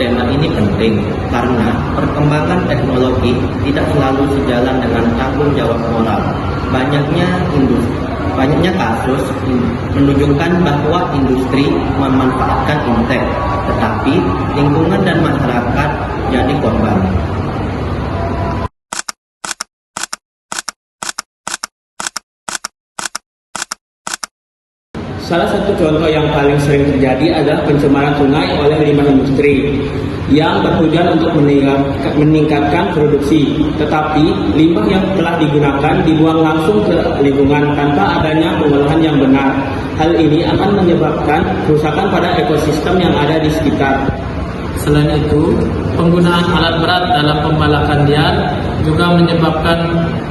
tema ini penting karena perkembangan teknologi tidak selalu sejalan dengan tanggung jawab moral. Banyaknya kasus menunjukkan bahwa industri memanfaatkan fintech, tetapi lingkungan dan masyarakat jadi korban. Salah satu contoh yang paling sering terjadi adalah pencemaran sungai oleh limbah industri yang bertujuan untuk meningkatkan produksi. Tetapi limbah yang telah digunakan dibuang langsung ke lingkungan tanpa adanya pengolahan yang benar. Hal ini akan menyebabkan kerusakan pada ekosistem yang ada di sekitar. Selain itu, penggunaan alat berat dalam pembalakan liar juga menyebabkan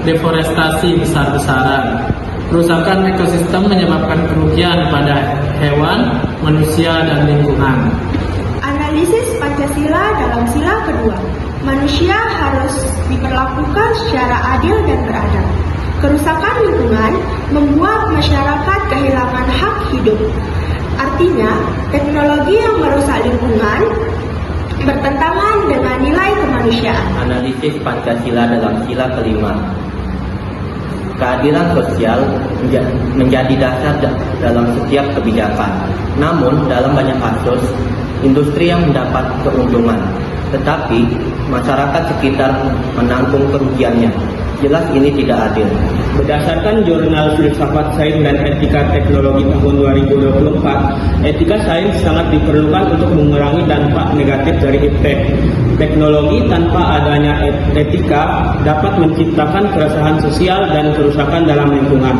deforestasi besar-besaran. Kerusakan ekosistem menyebabkan kerugian pada hewan, manusia, dan lingkungan. Analisis Pancasila dalam sila kedua, manusia harus diperlakukan secara adil dan beradab. Kerusakan lingkungan membuat masyarakat kehilangan hak hidup. Artinya, teknologi yang merusak lingkungan bertentangan dengan nilai kemanusiaan. Analisis Pancasila dalam sila kelima. Keadilan sosial menjadi dasar dalam setiap kebijakan. Namun, dalam banyak kasus, industri yang mendapat keuntungan, tetapi masyarakat sekitar menanggung kerugiannya. Jelas ini tidak adil. Berdasarkan Jurnal Filsafat Sains dan Etika Teknologi tahun 2024, etika sains sangat diperlukan untuk mengurangi dampak negatif dari iptek. Teknologi tanpa adanya etika dapat menciptakan keresahan sosial dan kerusakan dalam lingkungan.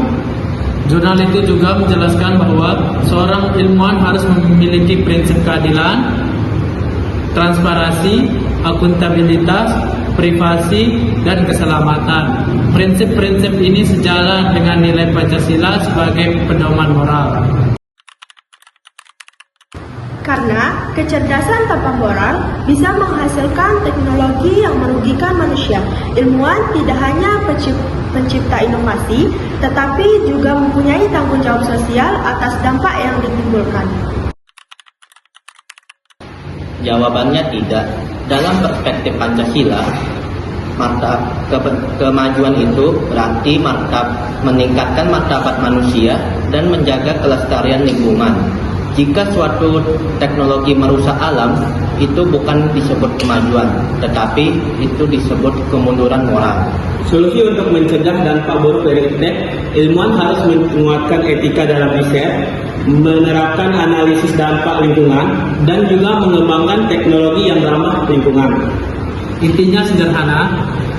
Jurnal itu juga menjelaskan bahwa seorang ilmuwan harus memiliki prinsip keadilan, transparansi, akuntabilitas, privasi, dan keselamatan. Prinsip-prinsip ini sejalan dengan nilai Pancasila sebagai pedoman moral. Karena kecerdasan tanpa moral bisa menghasilkan teknologi yang merugikan manusia. Ilmuwan tidak hanya pencipta inovasi, tetapi juga mempunyai tanggung jawab sosial atas dampak yang ditimbulkan. Jawabannya tidak. Dalam perspektif Pancasila, kemajuan itu berarti meningkatkan martabat manusia dan menjaga kelestarian lingkungan. Jika suatu teknologi merusak alam, itu bukan disebut kemajuan, tetapi itu disebut kemunduran moral. Solusi untuk mencegah dampak buruk dari iptek, ilmuwan harus menguatkan etika dalam riset, menerapkan analisis dampak lingkungan, dan juga mengembangkan teknologi yang ramah lingkungan. Intinya sederhana,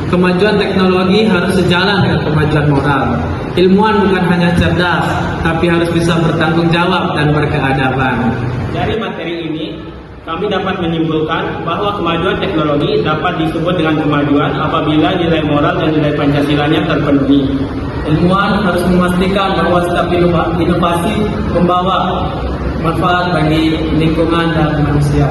kemajuan teknologi harus sejalan dengan kemajuan moral. Ilmuwan bukan hanya cerdas, tapi harus bisa bertanggung jawab dan berkeadaban. Dari materi ini, kami dapat menyimpulkan bahwa kemajuan teknologi dapat disebut dengan kemajuan apabila nilai moral dan nilai Pancasilanya terpenuhi. Ilmuwan harus memastikan bahwa setiap inovasi membawa manfaat bagi lingkungan dan manusia.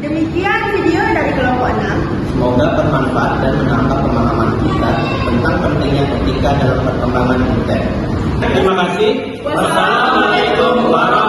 Demikian video dari kelompok 6. Semoga bermanfaat dan menambah pemahaman kita tentang pentingnya etika dalam perkembangan fintech. Terima kasih. Wassalamualaikum warahmatullahi wabarakatuh.